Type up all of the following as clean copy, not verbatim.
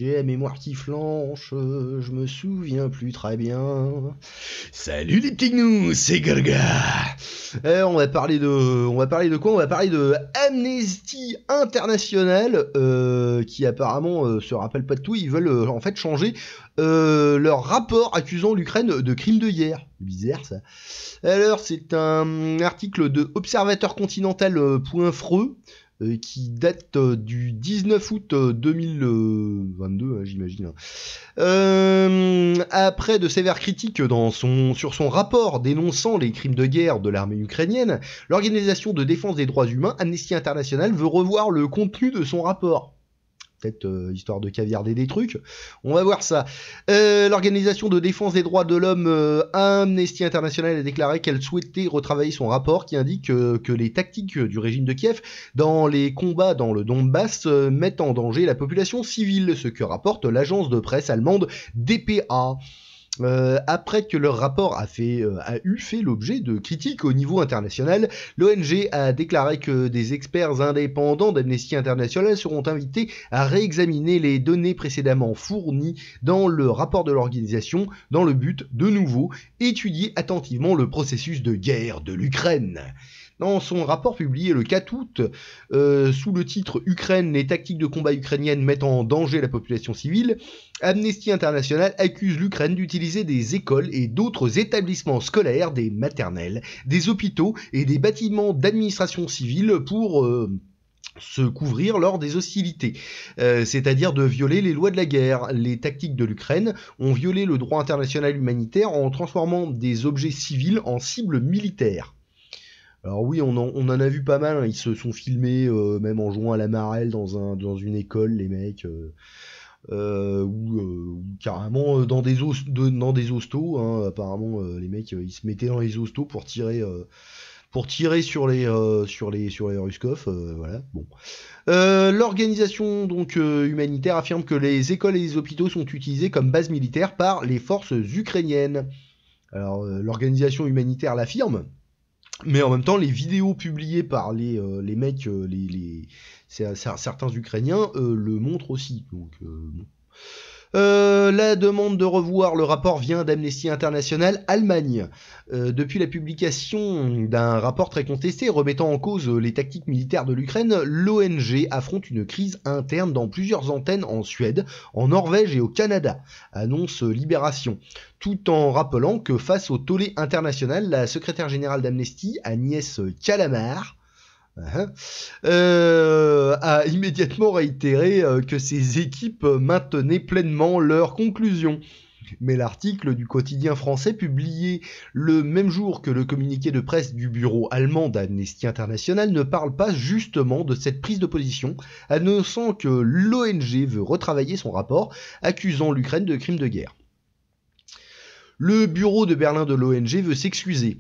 J'ai la mémoire qui flanche, je me souviens plus très bien. Salut les petits gnous, c'est Gaga. On va parler de quoi? On va parler de Amnesty International, qui apparemment se rappelle pas de tout. Ils veulent en fait changer leur rapport accusant l'Ukraine de crimes de guerre. Bizarre ça. Alors c'est un article de observateurcontinental.freux qui date du 19 août 2022, j'imagine. Après de sévères critiques sur son rapport dénonçant les crimes de guerre de l'armée ukrainienne, l'organisation de défense des droits humains Amnesty International veut revoir le contenu de son rapport. Peut-être histoire de caviarder des trucs. On va voir ça. L'organisation de défense des droits de l'homme Amnesty International a déclaré qu'elle souhaitait retravailler son rapport qui indique que les tactiques du régime de Kiev dans les combats dans le Donbass mettent en danger la population civile, ce que rapporte l'agence de presse allemande dpa. Après que leur rapport a eu fait l'objet de critiques au niveau international, l'ONG a déclaré que des experts indépendants d'Amnesty International seront invités à réexaminer les données précédemment fournies dans le rapport de l'organisation dans le but, de nouveau, étudier attentivement le processus de guerre de l'Ukraine. Dans son rapport publié le 4 août, sous le titre « Ukraine, les tactiques de combat ukrainiennes mettent en danger la population civile », Amnesty International accuse l'Ukraine d'utiliser des écoles et d'autres établissements scolaires, des maternelles, des hôpitaux et des bâtiments d'administration civile pour se couvrir lors des hostilités, c'est-à-dire de violer les lois de la guerre. Les tactiques de l'Ukraine ont violé le droit international humanitaire en transformant des objets civils en cibles militaires. Alors oui, on en a vu pas mal, hein. Ils se sont filmés même en jouant à la marelle dans une école, les mecs, ou carrément dans des hostos, hein. Apparemment, les mecs, ils se mettaient dans les hostos pour tirer sur les Ruskov, voilà. Bon. L'organisation donc humanitaire affirme que les écoles et les hôpitaux sont utilisés comme base militaire par les forces ukrainiennes. Alors l'organisation humanitaire l'affirme. Mais en même temps, les vidéos publiées par les mecs, certains Ukrainiens, le montrent aussi. Donc, bon. La demande de revoir le rapport vient d'Amnesty International Allemagne. Depuis la publication d'un rapport très contesté remettant en cause les tactiques militaires de l'Ukraine, l'ONG affronte une crise interne dans plusieurs antennes en Suède, en Norvège et au Canada, annonce Libération. Tout en rappelant que face au tollé international, la secrétaire générale d'Amnesty, Agnès Callamard, a immédiatement réitéré que ses équipes maintenaient pleinement leurs conclusions. Mais l'article du quotidien français publié le même jour que le communiqué de presse du bureau allemand d'Amnesty International ne parle pas justement de cette prise de position, annonçant que l'ONG veut retravailler son rapport accusant l'Ukraine de crimes de guerre. Le bureau de Berlin de l'ONG veut s'excuser.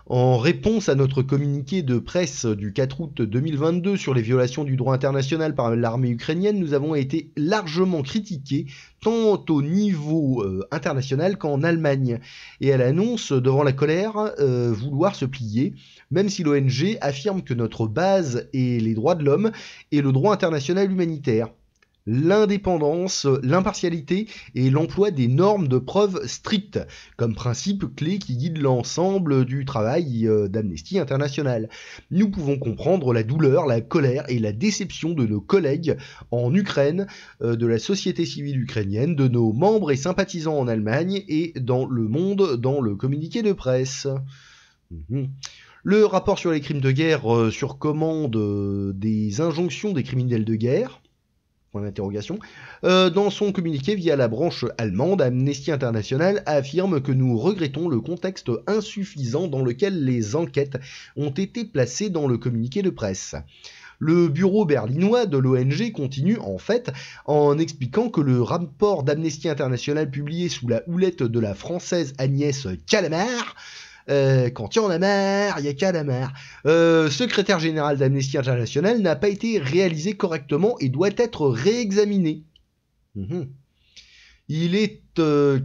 En réponse à notre communiqué de presse du 4 août 2022 sur les violations du droit international par l'armée ukrainienne, nous avons été largement critiqués tant au niveau international qu'en Allemagne. Et elle annonce devant la colère vouloir se plier, même si l'ONG affirme que notre base est les droits de l'homme et le droit international humanitaire. L'indépendance, l'impartialité et l'emploi des normes de preuve strictes, comme principe clé qui guide l'ensemble du travail d'Amnesty International. Nous pouvons comprendre la douleur, la colère et la déception de nos collègues en Ukraine, de la société civile ukrainienne, de nos membres et sympathisants en Allemagne et dans le monde dans le communiqué de presse. Le rapport sur les crimes de guerre sur commande des injonctions des criminels de guerre, dans son communiqué via la branche allemande, Amnesty International affirme que nous regrettons le contexte insuffisant dans lequel les enquêtes ont été placées dans le communiqué de presse. Le bureau berlinois de l'ONG continue en fait en expliquant que le rapport d'Amnesty International publié sous la houlette de la française Agnès Callamard, quand il y en a marre, il y a qu'à la marre. Secrétaire général d'Amnesty International n'a pas été réalisé correctement et doit être réexaminé. Il est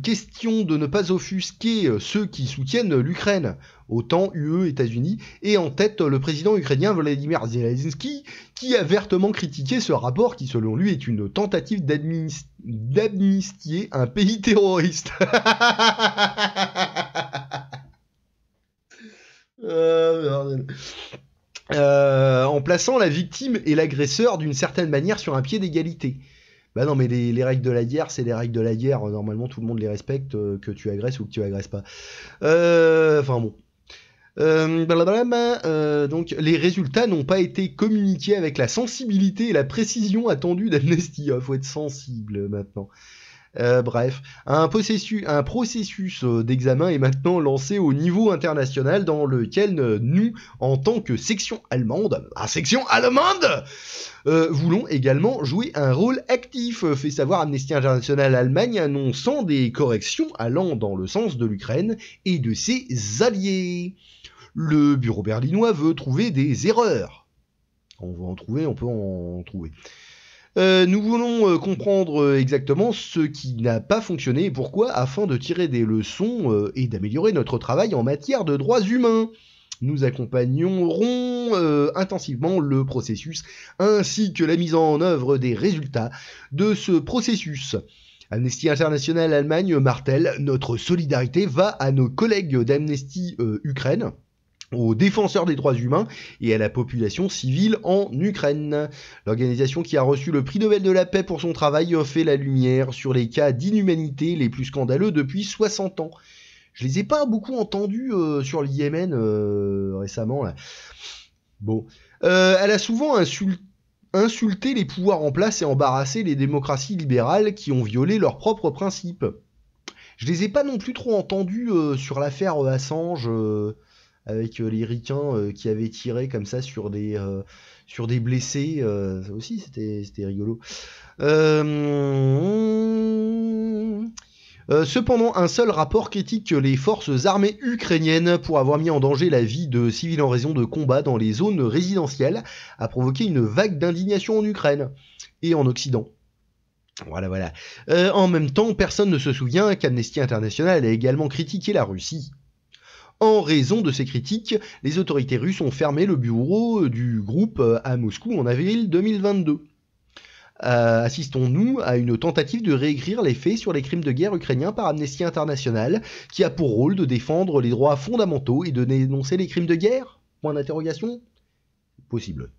question de ne pas offusquer ceux qui soutiennent l'Ukraine, autant UE, États-Unis, et en tête le président ukrainien Volodymyr Zelensky, qui a vertement critiqué ce rapport qui, selon lui, est une tentative d'amnistier un pays terroriste. En plaçant la victime et l'agresseur d'une certaine manière sur un pied d'égalité. Bah non, mais les règles de la guerre, c'est les règles de la guerre. Normalement, tout le monde les respecte, que tu agresses ou que tu agresses pas. Enfin bon. Donc, les résultats n'ont pas été communiqués avec la sensibilité et la précision attendues d'Amnesty. Il faut être sensible maintenant. Bref, un processus d'examen est maintenant lancé au niveau international dans lequel nous, en tant que section allemande, voulons également jouer un rôle actif, fait savoir Amnesty International Allemagne, annonçant des corrections allant dans le sens de l'Ukraine et de ses alliés. Le bureau berlinois veut trouver des erreurs. On peut en trouver. Nous voulons comprendre exactement ce qui n'a pas fonctionné et pourquoi, afin de tirer des leçons et d'améliorer notre travail en matière de droits humains. Nous accompagnerons intensivement le processus ainsi que la mise en œuvre des résultats de ce processus. Amnesty International Allemagne martèle: notre solidarité va à nos collègues d'Amnesty Ukraine, aux défenseurs des droits humains et à la population civile en Ukraine. L'organisation qui a reçu le prix Nobel de la paix pour son travail fait la lumière sur les cas d'inhumanité les plus scandaleux depuis 60 ans. Je les ai pas beaucoup entendus sur le Yémen récemment, là. Bon. Elle a souvent insulté les pouvoirs en place et embarrassé les démocraties libérales qui ont violé leurs propres principes. Je les ai pas non plus trop entendus sur l'affaire Assange, avec les ricains qui avaient tiré comme ça sur des blessés. Ça aussi, c'était rigolo. Cependant, un seul rapport critique les forces armées ukrainiennes pour avoir mis en danger la vie de civils en raison de combats dans les zones résidentielles, a provoqué une vague d'indignation en Ukraine et en Occident. Voilà. En même temps, personne ne se souvient qu'Amnesty International a également critiqué la Russie. En raison de ces critiques, les autorités russes ont fermé le bureau du groupe à Moscou en avril 2022. Assistons-nous à une tentative de réécrire les faits sur les crimes de guerre ukrainiens par Amnesty International, qui a pour rôle de défendre les droits fondamentaux et de dénoncer les crimes de guerre ? Point d'interrogation ? Possible.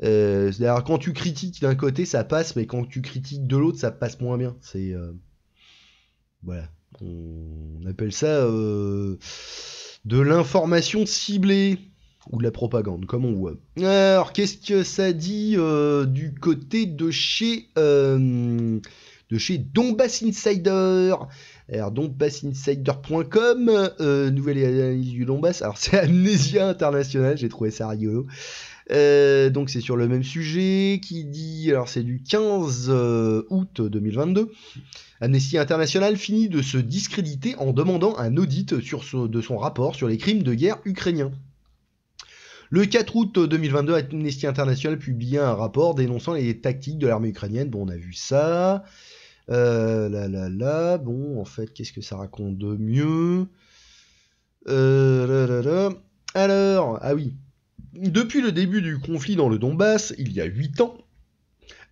C'est-à-dire, quand tu critiques d'un côté, ça passe, mais quand tu critiques de l'autre, ça passe moins bien. C'est... Voilà. On appelle ça de l'information ciblée ou de la propagande, comme on voit. Alors, qu'est-ce que ça dit du côté de chez Donbass Insider? Alors, donbassinsider.com, nouvelle analyse du Donbass. Alors, c'est Amnesia International, j'ai trouvé ça rigolo. Donc c'est sur le même sujet qui dit, alors c'est du 15 août 2022. Amnesty International finit de se discréditer en demandant un audit de son rapport sur les crimes de guerre ukrainiens. Le 4 août 2022, Amnesty International publie un rapport dénonçant les tactiques de l'armée ukrainienne. Bon, on a vu ça. Bon, en fait, qu'est-ce que ça raconte de mieux? Alors, ah oui. Depuis le début du conflit dans le Donbass, il y a 8 ans,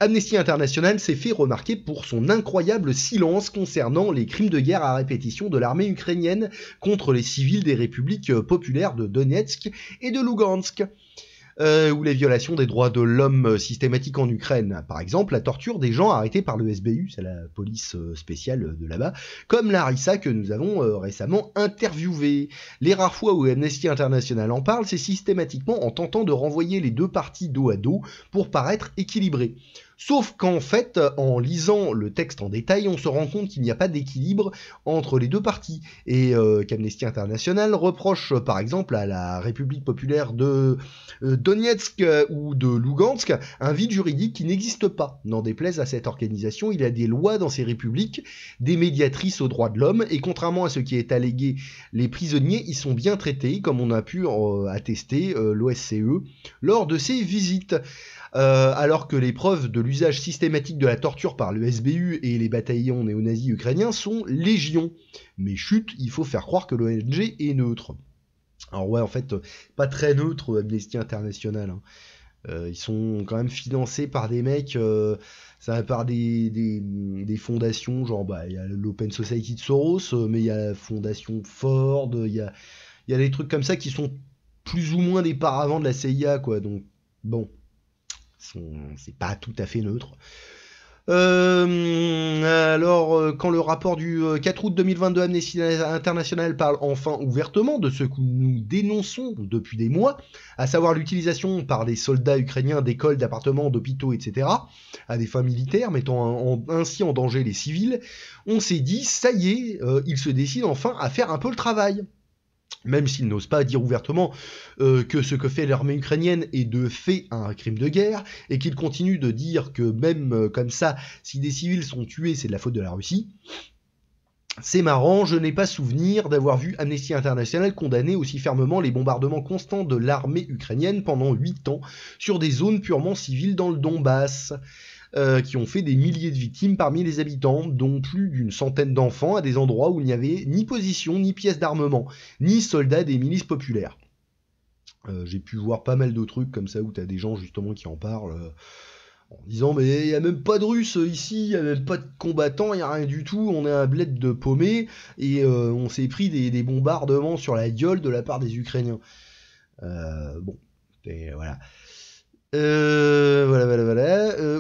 Amnesty International s'est fait remarquer pour son incroyable silence concernant les crimes de guerre à répétition de l'armée ukrainienne contre les civils des républiques populaires de Donetsk et de Lugansk, ou les violations des droits de l'homme systématiques en Ukraine. Par exemple, la torture des gens arrêtés par le SBU, c'est la police spéciale de là-bas, comme Larissa que nous avons récemment interviewée. Les rares fois où Amnesty International en parle, c'est systématiquement en tentant de renvoyer les deux parties dos à dos pour paraître équilibré. Sauf qu'en fait, en lisant le texte en détail, on se rend compte qu'il n'y a pas d'équilibre entre les deux parties, et qu'Amnesty International reproche par exemple à la République populaire de Donetsk ou de Lugansk un vide juridique qui n'existe pas. N'en déplaise à cette organisation, il y a des lois dans ces républiques, des médiatrices aux droits de l'homme, et contrairement à ce qui est allégué, les prisonniers y sont bien traités, comme on a pu attester l'OSCE lors de ses visites. alors que les preuves de l'usage systématique de la torture par le SBU et les bataillons néo-nazis ukrainiens sont légion. Mais chut, il faut faire croire que l'ONG est neutre. Alors ouais, en fait, pas très neutre, Amnesty International. Hein. Ils sont quand même financés par des mecs, par des fondations, genre il y a l'Open Society de Soros, mais il y a la fondation Ford, il y a des trucs comme ça qui sont plus ou moins des paravents de la CIA, quoi. Donc bon, c'est pas tout à fait neutre. Alors, quand le rapport du 4 août 2022 Amnesty International parle enfin ouvertement de ce que nous dénonçons depuis des mois, à savoir l'utilisation par des soldats ukrainiens d'écoles, d'appartements, d'hôpitaux, etc., à des fins militaires, mettant ainsi en danger les civils, on s'est dit, ça y est, ils se décident enfin à faire un peu le travail. Même s'ils n'osent pas dire ouvertement que ce que fait l'armée ukrainienne est de fait un crime de guerre, et qu'ils continuent de dire que même comme ça, si des civils sont tués, c'est de la faute de la Russie. C'est marrant, je n'ai pas souvenir d'avoir vu Amnesty International condamner aussi fermement les bombardements constants de l'armée ukrainienne pendant 8 ans sur des zones purement civiles dans le Donbass. Qui ont fait des milliers de victimes parmi les habitants, dont plus d'une centaine d'enfants à des endroits où il n'y avait ni position, ni pièces d'armement, ni soldats des milices populaires. J'ai pu voir pas mal de trucs comme ça où t'as des gens justement qui en parlent en disant mais il n'y a même pas de Russes ici, il n'y a même pas de combattants, il n'y a rien du tout, on est un bled de paumés et on s'est pris des bombardements sur la gueule de la part des Ukrainiens. Bon, et voilà.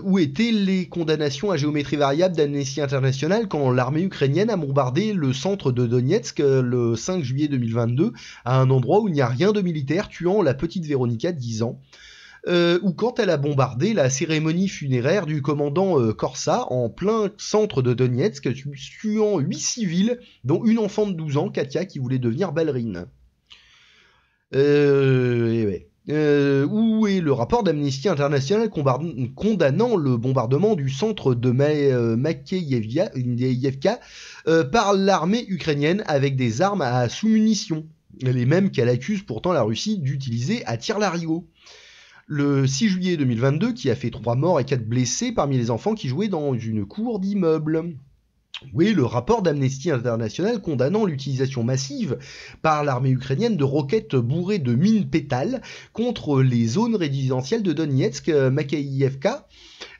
Où étaient les condamnations à géométrie variable d'Amnesty International quand l'armée ukrainienne a bombardé le centre de Donetsk le 5 juillet 2022 à un endroit où il n'y a rien de militaire, tuant la petite Véronica de 10 ans, ou quand elle a bombardé la cérémonie funéraire du commandant Korsa en plein centre de Donetsk, tuant 8 civils, dont une enfant de 12 ans, Katia, qui voulait devenir ballerine. Et ouais. Où est le rapport d'Amnesty International condamnant le bombardement du centre de Makeyevka par l'armée ukrainienne avec des armes à sous-munitions, les mêmes qu'elle accuse pourtant la Russie d'utiliser à tir-larigot. Le 6 juillet 2022, qui a fait 3 morts et 4 blessés parmi les enfants qui jouaient dans une cour d'immeuble. Oui, le rapport d'Amnesty International condamnant l'utilisation massive par l'armée ukrainienne de roquettes bourrées de mines pétales contre les zones résidentielles de Donetsk, Makeyevka,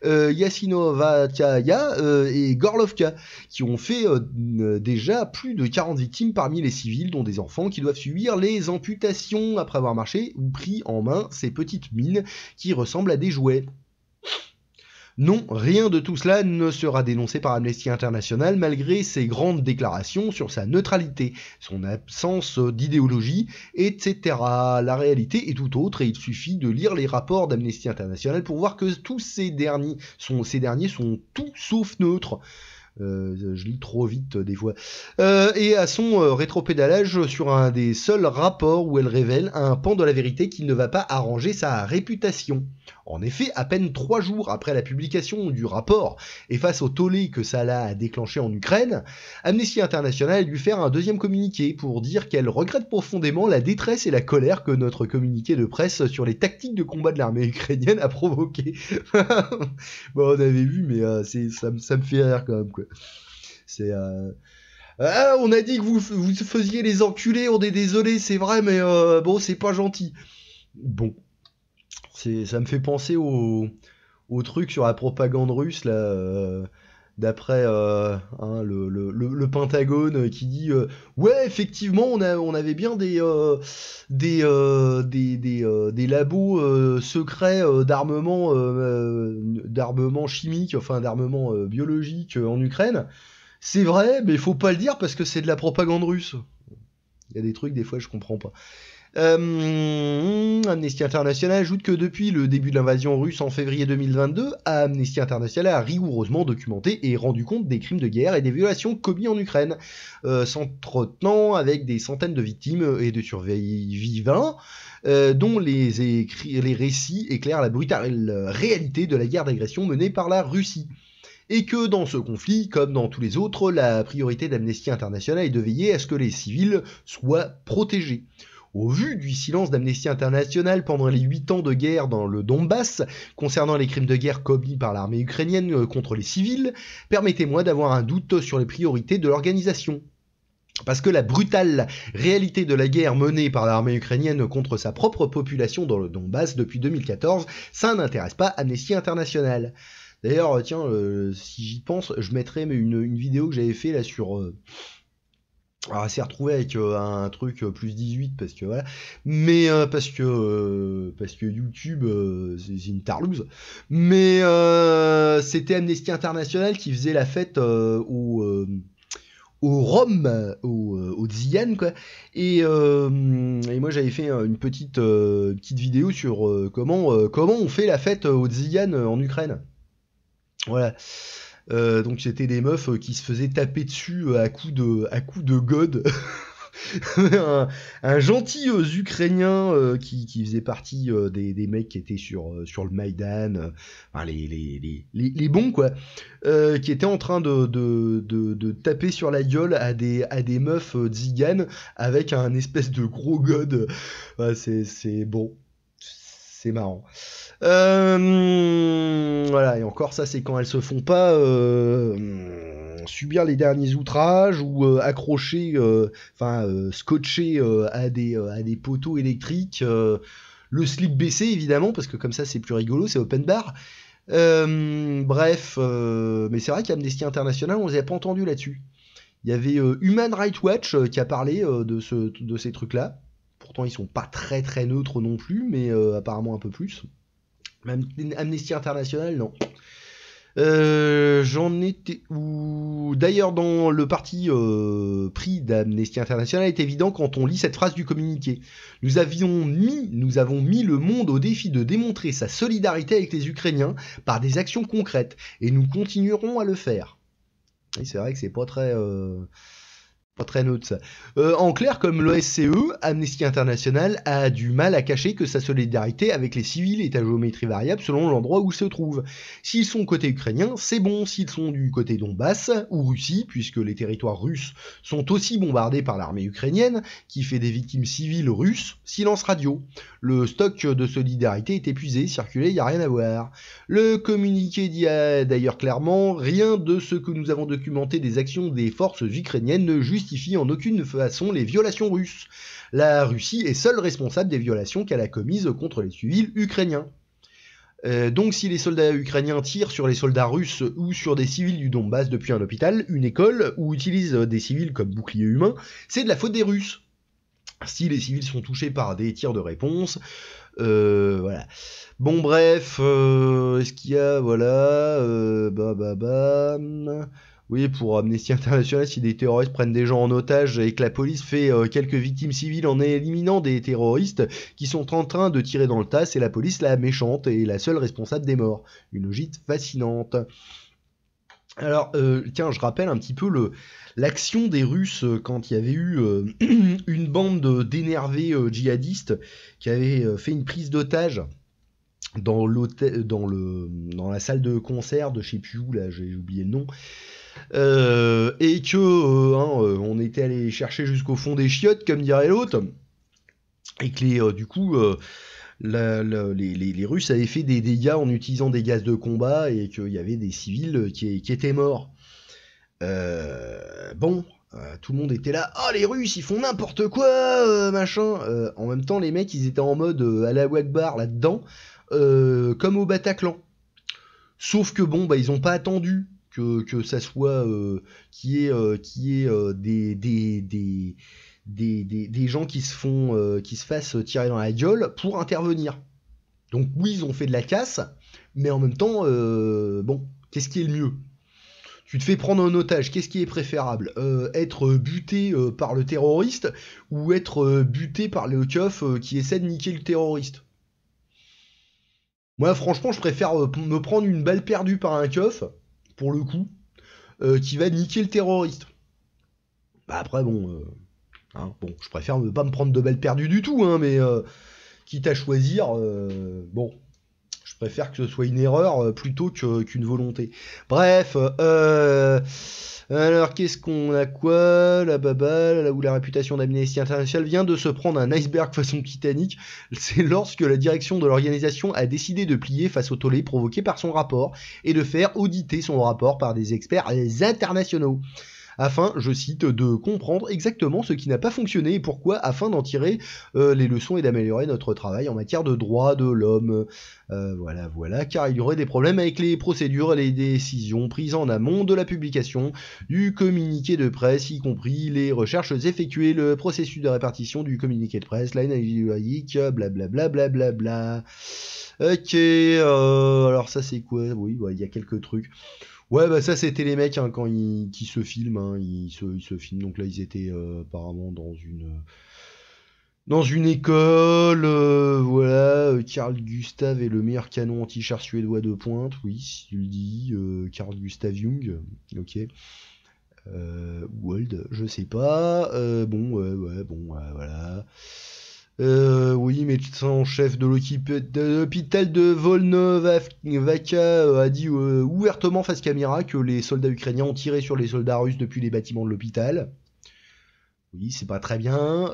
Yassinovskaya et Gorlovka, qui ont fait déjà plus de 40 victimes parmi les civils, dont des enfants qui doivent subir les amputations après avoir marché ou pris en main ces petites mines qui ressemblent à des jouets. Non, rien de tout cela ne sera dénoncé par Amnesty International malgré ses grandes déclarations sur sa neutralité, son absence d'idéologie, etc. La réalité est tout autre et il suffit de lire les rapports d'Amnesty International pour voir que tous ces derniers sont tout sauf neutres. Je lis trop vite des fois. Et à son rétropédalage sur un des seuls rapports où elle révèle un pan de la vérité qui ne va pas arranger sa réputation. En effet, à peine 3 jours après la publication du rapport, et face au tollé que ça a déclenché en Ukraine, Amnesty International a dû faire un deuxième communiqué pour dire qu'elle regrette profondément la détresse et la colère que notre communiqué de presse sur les tactiques de combat de l'armée ukrainienne a provoqué. Bon, on avait vu, mais ça me fait rire quand même, quoi. C'est... on a dit que vous faisiez les enculés, on est désolé, c'est vrai, mais bon, c'est pas gentil. Bon. Ça me fait penser au truc sur la propagande russe, là, d'après le Pentagone qui dit ouais, effectivement, on avait bien des labos secrets d'armement chimique, enfin d'armement biologique en Ukraine. C'est vrai, mais il faut pas le dire parce que c'est de la propagande russe. Il y a des trucs, des fois, je comprends pas. Amnesty International ajoute que depuis le début de l'invasion russe en février 2022, Amnesty International a rigoureusement documenté et rendu compte des crimes de guerre et des violations commis en Ukraine, s'entretenant avec des centaines de victimes et de survivants, dont les récits éclairent la brutale réalité de la guerre d'agression menée par la Russie. Et que dans ce conflit, comme dans tous les autres, la priorité d'Amnesty International est de veiller à ce que les civils soient protégés. Au vu du silence d'Amnesty International pendant les 8 ans de guerre dans le Donbass, concernant les crimes de guerre commis par l'armée ukrainienne contre les civils, permettez-moi d'avoir un doute sur les priorités de l'organisation. Parce que la brutale réalité de la guerre menée par l'armée ukrainienne contre sa propre population dans le Donbass depuis 2014, ça n'intéresse pas Amnesty International. D'ailleurs, tiens, si j'y pense, je mettrai une vidéo que j'avais fait là sur... alors, elle s'est retrouvée avec un truc plus 18 parce que voilà, mais parce que YouTube c'est une tarlouse. Mais c'était Amnesty International qui faisait la fête au Rhum, au Tzigane, quoi. Et moi j'avais fait une petite vidéo sur comment on fait la fête au Tzigane en Ukraine. Voilà. Donc c'était des meufs qui se faisaient taper dessus à coups de god. un gentil Ukrainien qui faisait partie des mecs qui étaient sur le Maïdan, enfin les bons quoi, qui étaient en train de taper sur la gueule à des meufs tziganes avec un espèce de gros god. Ouais, c'est bon, c'est marrant. Voilà, et encore ça c'est quand elles se font pas subir les derniers outrages ou accrocher, scotcher à des poteaux électriques, le slip baissé évidemment parce que comme ça c'est plus rigolo, c'est open bar. Bref, mais c'est vrai qu'Amnesty International on les a pas entendus là-dessus. Il y avait Human Rights Watch qui a parlé de ces trucs-là. Pourtant ils sont pas très très neutres non plus, mais apparemment un peu plus. Amnesty International, non. J'en étais où d'ailleurs dans le parti pris d'Amnesty International est évident quand on lit cette phrase du communiqué. Nous avons mis le monde au défi de démontrer sa solidarité avec les Ukrainiens par des actions concrètes et nous continuerons à le faire. Et c'est vrai que c'est pas très neutre ça. En clair, comme l'OSCE, Amnesty International a du mal à cacher que sa solidarité avec les civils est à géométrie variable selon l'endroit où ils se trouvent. S'ils sont côté ukrainien, c'est bon. S'ils sont du côté Donbass ou Russie, puisque les territoires russes sont aussi bombardés par l'armée ukrainienne, qui fait des victimes civiles russes, silence radio. Le stock de solidarité est épuisé, circulé, il n'y a rien à voir. Le communiqué dit d'ailleurs clairement, rien de ce que nous avons documenté des actions des forces ukrainiennes ne justifie en aucune façon les violations russes. La Russie est seule responsable des violations qu'elle a commises contre les civils ukrainiens. Donc si les soldats ukrainiens tirent sur les soldats russes ou sur des civils du Donbass depuis un hôpital, une école, ou utilisent des civils comme boucliers humains, c'est de la faute des Russes. Si les civils sont touchés par des tirs de réponse, voilà. Bon bref, est-ce qu'il y a, voilà, oui, pour Amnesty International, si des terroristes prennent des gens en otage et que la police fait quelques victimes civiles en éliminant des terroristes qui sont en train de tirer dans le tas, c'est la police la méchante et la seule responsable des morts. Une logique fascinante. Alors, tiens, je rappelle un petit peu l'action des Russes quand il y avait eu une bande d'énervés djihadistes qui avait fait une prise d'otage dans la salle de concert de je sais plus où, là, j'ai oublié le nom. Et que on était allé chercher jusqu'au fond des chiottes, comme dirait l'autre, et que du coup les Russes avaient fait des dégâts en utilisant des gaz de combat et qu'il y avait des civils qui étaient morts. Tout le monde était là, les Russes ils font n'importe quoi, machin. En même temps les mecs ils étaient en mode Allahu Akbar là-dedans, comme au Bataclan. Sauf que ils ont pas attendu que ça soit qui est des gens qui se fassent tirer dans la gueule pour intervenir. Donc oui, ils ont fait de la casse, mais en même temps, qu'est-ce qui est le mieux ? Tu te fais prendre en otage, qu'est-ce qui est préférable ? Être buté par le terroriste ou être buté par le keuf qui essaie de niquer le terroriste ? Moi, franchement, je préfère me prendre une balle perdue par un keuf, pour le coup, qui va niquer le terroriste. Après, je préfère ne pas me prendre de balles perdues du tout, mais quitte à choisir, je préfère que ce soit une erreur plutôt qu'une volonté. Bref, Alors, qu'est-ce qu'on a quoi? La baba, là où la réputation d'Amnesty International vient de se prendre un iceberg façon Titanic, c'est lorsque la direction de l'organisation a décidé de plier face au tollé provoqué par son rapport et de faire auditer son rapport par des experts internationaux. Afin, je cite, de comprendre exactement ce qui n'a pas fonctionné et pourquoi, afin d'en tirer les leçons et d'améliorer notre travail en matière de droits de l'homme. Voilà, car il y aurait des problèmes avec les procédures et les décisions prises en amont de la publication du communiqué de presse, y compris les recherches effectuées, le processus de répartition du communiqué de presse, l'analyse juridique, blablabla. Ok, alors ça c'est quoi? Oui, il y a quelques trucs. Ouais, bah ça c'était les mecs quand qui se filment, ils se filment. Donc là ils étaient apparemment dans une école, voilà. Carl Gustav est le meilleur canon anti-char suédois de pointe, oui, si tu le dis. Carl Gustav Jung, ok. Wald, je sais pas. Voilà. Oui, médecin en chef de l'hôpital de Volnovakha a dit ouvertement face caméra que les soldats ukrainiens ont tiré sur les soldats russes depuis les bâtiments de l'hôpital. Oui, c'est pas très bien.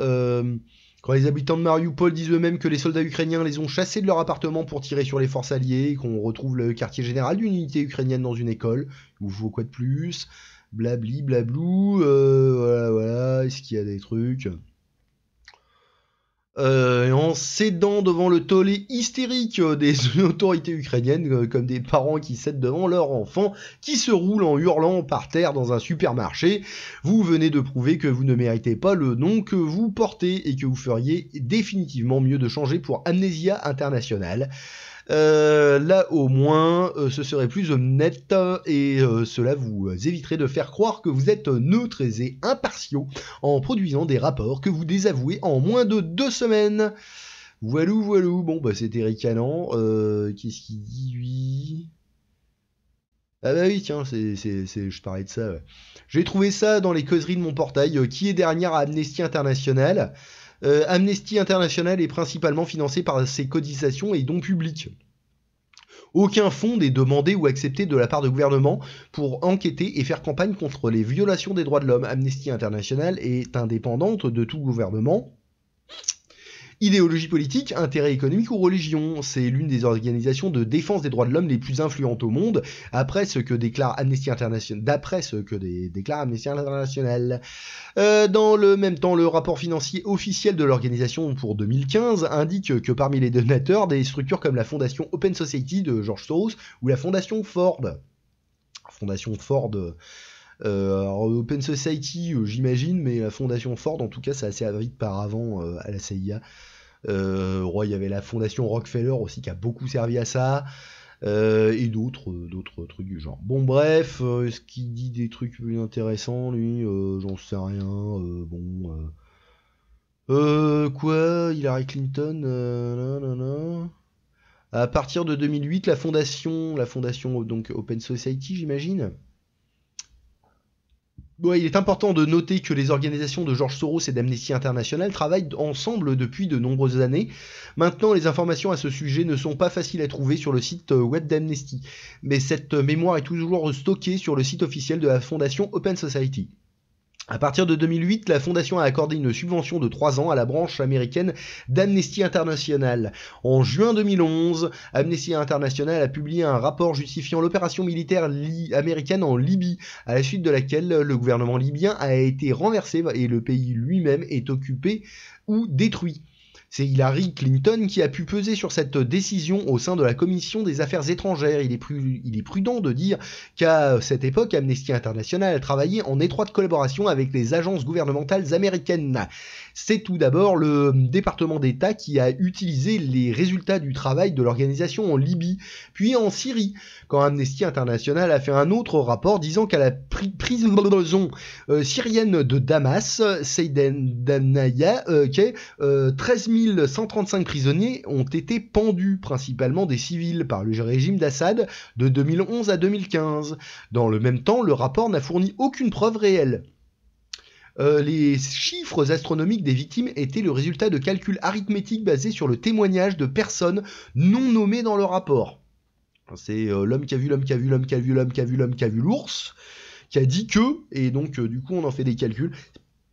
Quand les habitants de Mariupol disent eux-mêmes que les soldats ukrainiens les ont chassés de leur appartement pour tirer sur les forces alliées, qu'on retrouve le quartier général d'une unité ukrainienne dans une école, vous faut quoi de plus? Blabli, blablou, voilà, est-ce qu'il y a des trucs? En cédant devant le tollé hystérique des autorités ukrainiennes, comme des parents qui cèdent devant leur enfant, qui se roule en hurlant par terre dans un supermarché, vous venez de prouver que vous ne méritez pas le nom que vous portez et que vous feriez définitivement mieux de changer pour Amnesia International. Là au moins ce serait plus honnête et cela vous éviterait de faire croire que vous êtes neutres et impartiaux en produisant des rapports que vous désavouez en moins de 2 semaines. Voilou, bon bah c'était ricanant. Qu'est-ce qu'il dit lui? Ah bah oui tiens, je parlais de ça. Ouais. J'ai trouvé ça dans les causeries de mon portail, qui est dernière à Amnesty International. Amnesty International est principalement financé par ses cotisations et dons publics. Aucun fonds n'est demandé ou accepté de la part de gouvernements pour enquêter et faire campagne contre les violations des droits de l'homme. Amnesty International est indépendante de tout gouvernement. Idéologie politique, intérêt économique ou religion, c'est l'une des organisations de défense des droits de l'homme les plus influentes au monde, après ce que déclare Amnesty International, d'après ce que déclare Amnesty International. Dans le même temps, le rapport financier officiel de l'organisation pour 2015 indique que parmi les donateurs, des structures comme la fondation Open Society de George Soros ou la fondation Ford. Alors Open Society, j'imagine, mais la fondation Ford, en tout cas, ça a servi de paravent à la CIA. Il y avait la fondation Rockefeller aussi qui a beaucoup servi à ça, et d'autres trucs du genre. Bon bref, est-ce qu'il dit des trucs plus intéressants lui? J'en sais rien. Quoi? Hillary Clinton? Non. À partir de 2008, la fondation donc Open Society, j'imagine. Ouais, il est important de noter que les organisations de George Soros et d'Amnesty International travaillent ensemble depuis de nombreuses années. Maintenant, les informations à ce sujet ne sont pas faciles à trouver sur le site web d'Amnesty, mais cette mémoire est toujours stockée sur le site officiel de la fondation Open Society. À partir de 2008, la fondation a accordé une subvention de 3 ans à la branche américaine d'Amnesty International. En juin 2011, Amnesty International a publié un rapport justifiant l'opération militaire américaine en Libye, à la suite de laquelle le gouvernement libyen a été renversé et le pays lui-même est occupé ou détruit. C'est Hillary Clinton qui a pu peser sur cette décision au sein de la commission des affaires étrangères. Il est prudent de dire qu'à cette époque, Amnesty International a travaillé en étroite collaboration avec les agences gouvernementales américaines. C'est tout d'abord le département d'État qui a utilisé les résultats du travail de l'organisation en Libye, puis en Syrie, quand Amnesty International a fait un autre rapport disant qu'à la prison syrienne de Damas, Seydanaya, 13 135 prisonniers ont été pendus, principalement des civils, par le régime d'Assad de 2011 à 2015. Dans le même temps, le rapport n'a fourni aucune preuve réelle. Les chiffres astronomiques des victimes étaient le résultat de calculs arithmétiques basés sur le témoignage de personnes non nommées dans le rapport. C'est l'homme qui a vu l'ours, qui a dit que, et donc du coup on en fait des calculs.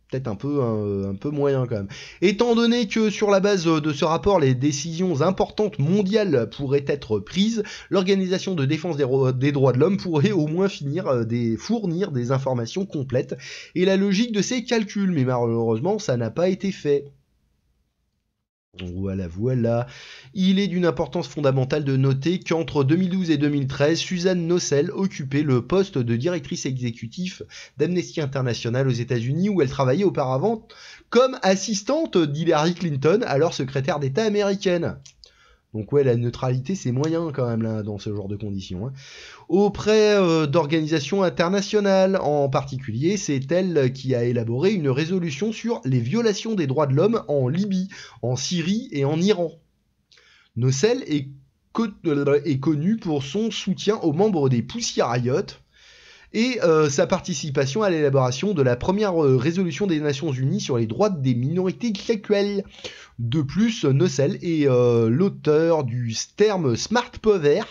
Peut-être un peu moyen quand même. Étant donné que sur la base de ce rapport, les décisions importantes mondiales pourraient être prises, l'Organisation de défense des droits de l'homme pourrait au moins fournir des informations complètes et la logique de ces calculs, mais malheureusement ça n'a pas été fait. Voilà. Il est d'une importance fondamentale de noter qu'entre 2012 et 2013, Suzanne Nossel occupait le poste de directrice exécutive d'Amnesty International aux États-Unis, où elle travaillait auparavant comme assistante d'Hillary Clinton, alors secrétaire d'État américaine. Donc ouais, la neutralité, c'est moyen quand même là, dans ce genre de conditions. Auprès d'organisations internationales, en particulier, c'est elle qui a élaboré une résolution sur les violations des droits de l'homme en Libye, en Syrie et en Iran. Nossel est connue pour son soutien aux membres des Pussy Riot et sa participation à l'élaboration de la première résolution des Nations Unies sur les droits des minorités sexuelles. De plus, Nossel est l'auteur du terme Smart Power.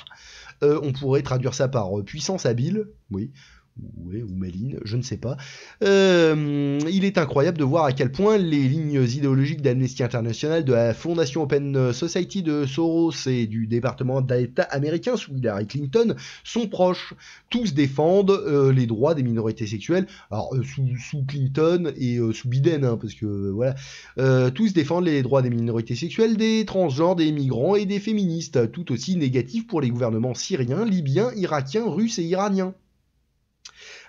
On pourrait traduire ça par puissance habile, oui, ou maline, je ne sais pas. Il est incroyable de voir à quel point les lignes idéologiques d'Amnesty International, de la Fondation Open Society de Soros et du département d'État américain sous Hillary Clinton sont proches. Tous défendent les droits des minorités sexuelles. Alors sous Clinton et sous Biden, hein, parce que voilà, tous défendent les droits des minorités sexuelles, des transgenres, des migrants et des féministes, tout aussi négatifs pour les gouvernements syriens, libyens, irakiens, russes et iraniens.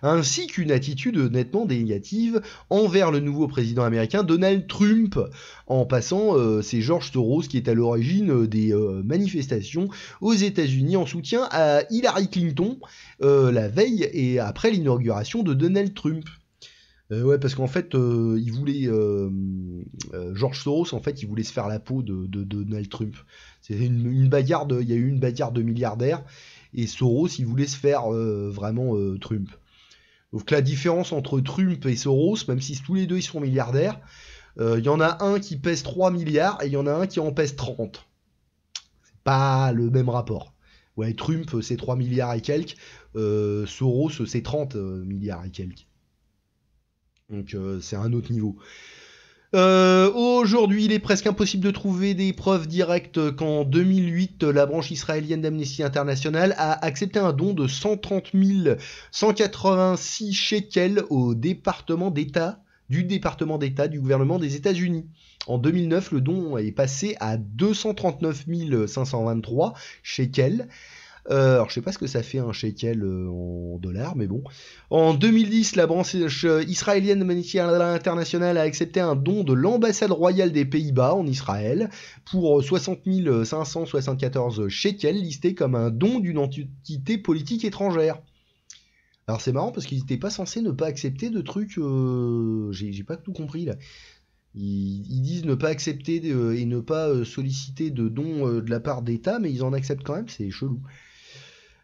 Ainsi qu'une attitude nettement négative envers le nouveau président américain Donald Trump. En passant, c'est George Soros qui est à l'origine des manifestations aux États-Unis en soutien à Hillary Clinton la veille et après l'inauguration de Donald Trump. Ouais, parce qu'en fait, il voulait George Soros, en fait, il voulait se faire la peau de Donald Trump. C'est une bagarre il y a eu une bagarre de milliardaires et Soros, il voulait se faire vraiment Trump. Donc la différence entre Trump et Soros, même si tous les deux ils sont milliardaires, il y en a un qui pèse 3 milliards et il y en a un qui en pèse 30. C'est pas le même rapport. Ouais, Trump c'est 3 milliards et quelques, Soros c'est 30 milliards et quelques. Donc c'est un autre niveau. Aujourd'hui, il est presque impossible de trouver des preuves directes qu'en 2008, la branche israélienne d'Amnesty International a accepté un don de 130 186 shekels au département d'État du gouvernement des États-Unis. En 2009, le don est passé à 239 523 shekels. Alors je sais pas ce que ça fait un shekel en dollars, mais bon. En 2010, la branche israélienne d'Amnesty International a accepté un don de l'ambassade royale des Pays-Bas en Israël pour 60 574 shekels, listés comme un don d'une entité politique étrangère. Alors c'est marrant parce qu'ils n'étaient pas censés ne pas accepter de trucs... J'ai pas tout compris là. Ils disent ne pas accepter et ne pas solliciter de dons de la part d'État, mais ils en acceptent quand même, c'est chelou.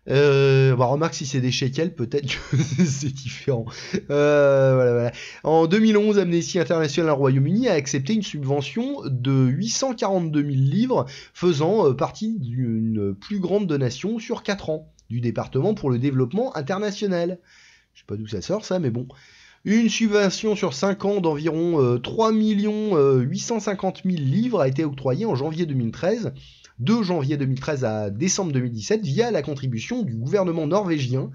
Remarque, si c'est des shekels, peut-être que c'est différent. Voilà. En 2011, Amnesty International au Royaume-Uni a accepté une subvention de 842 000 livres, faisant partie d'une plus grande donation sur 4 ans du département pour le développement international. Je sais pas d'où ça sort ça, mais bon. Une subvention sur 5 ans d'environ 3 850 000 livres a été octroyée en janvier 2013, de janvier 2013 à décembre 2017, via la contribution du gouvernement norvégien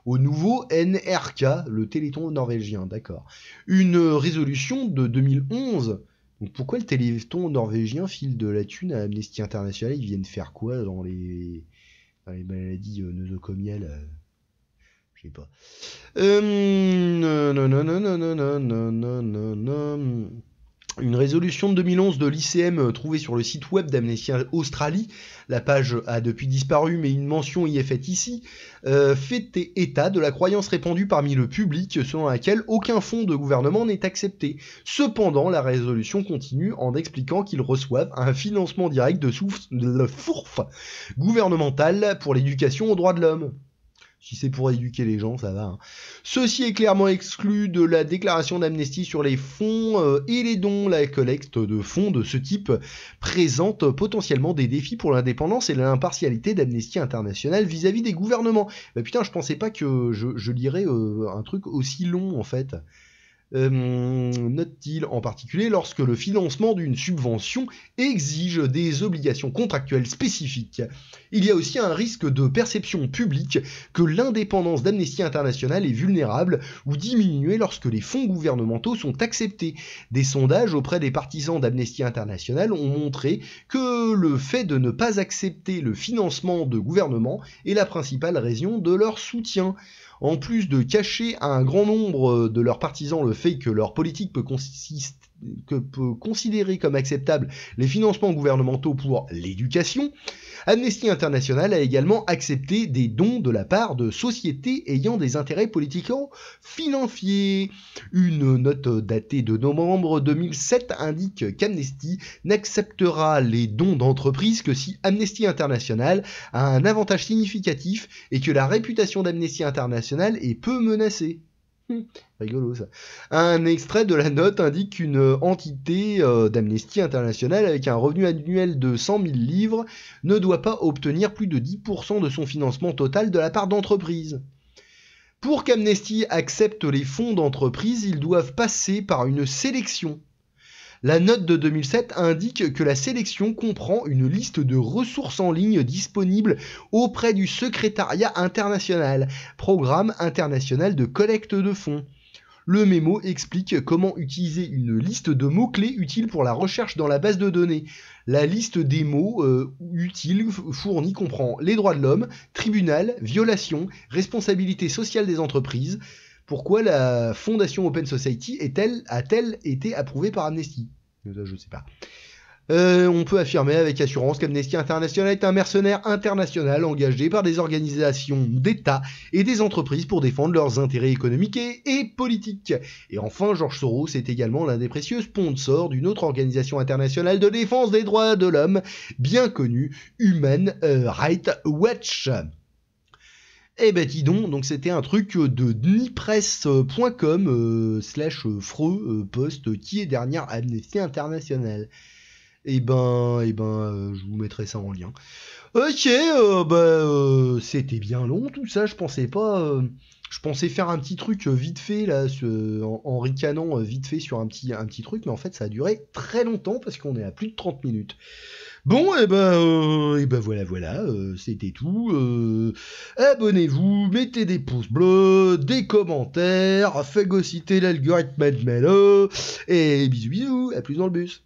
au nouveau NRK, le Téléthon norvégien, d'accord. Une résolution de 2011. Donc pourquoi le Téléthon norvégien file de la thune à Amnesty International? Ils viennent faire quoi dans les maladies nosocomiales? Je sais pas. Une résolution de 2011 de l'ICM trouvée sur le site web d'Amnesty Australie, la page a depuis disparu mais une mention y est faite ici, fait état de la croyance répandue parmi le public selon laquelle aucun fonds de gouvernement n'est accepté. Cependant, la résolution continue en expliquant qu'ils reçoivent un financement direct de source gouvernementale pour l'éducation aux droits de l'homme. Si c'est pour éduquer les gens, ça va. Hein. Ceci est clairement exclu de la déclaration d'Amnesty sur les fonds et les dons. La collecte de fonds de ce type présente potentiellement des défis pour l'indépendance et l'impartialité d'Amnesty International vis-à-vis des gouvernements. Bah putain, je pensais pas que je lirais un truc aussi long en fait. Note-t-il en particulier lorsque le financement d'une subvention exige des obligations contractuelles spécifiques. Il y a aussi un risque de perception publique que l'indépendance d'Amnesty International est vulnérable ou diminuée lorsque les fonds gouvernementaux sont acceptés. Des sondages auprès des partisans d'Amnesty International ont montré que le fait de ne pas accepter le financement de gouvernements est la principale raison de leur soutien. En plus de cacher à un grand nombre de leurs partisans le fait que leur politique peut considérer comme acceptable les financements gouvernementaux pour l'éducation, Amnesty International a également accepté des dons de la part de sociétés ayant des intérêts politico-financiers. Une note datée de novembre 2007 indique qu'Amnesty n'acceptera les dons d'entreprises que si Amnesty International a un avantage significatif et que la réputation d'Amnesty International est peu menacée. Rigolo ça. Un extrait de la note indique qu'une entité d'Amnesty International avec un revenu annuel de 100 000 livres ne doit pas obtenir plus de 10% de son financement total de la part d'entreprises. Pour qu'Amnesty accepte les fonds d'entreprise, ils doivent passer par une sélection. La note de 2007 indique que la sélection comprend une liste de ressources en ligne disponibles auprès du Secrétariat international, Programme international de collecte de fonds. Le mémo explique comment utiliser une liste de mots-clés utiles pour la recherche dans la base de données. La liste des mots utiles fournis comprend les droits de l'homme, tribunal, violation, responsabilité sociale des entreprises. Pourquoi la fondation Open Society a-t-elle été approuvée par Amnesty ? Je ne sais pas. On peut affirmer avec assurance qu'Amnesty International est un mercenaire international engagé par des organisations d'État et des entreprises pour défendre leurs intérêts économiques et politiques. Et enfin, George Soros est également l'un des précieux sponsors d'une autre organisation internationale de défense des droits de l'homme, bien connue, Human Rights Watch. Eh ben dis donc c'était un truc de dnipress.com post qui est derrière Amnesty International. Je vous mettrai ça en lien. Ok, c'était bien long tout ça, je pensais faire un petit truc vite fait là, en ricanant vite fait sur un petit truc, mais en fait ça a duré très longtemps parce qu'on est à plus de 30 minutes. Bon, voilà, c'était tout. Abonnez-vous, mettez des pouces bleus, des commentaires, phagocytez l'algorithme de Melo, et bisous, à plus dans le bus.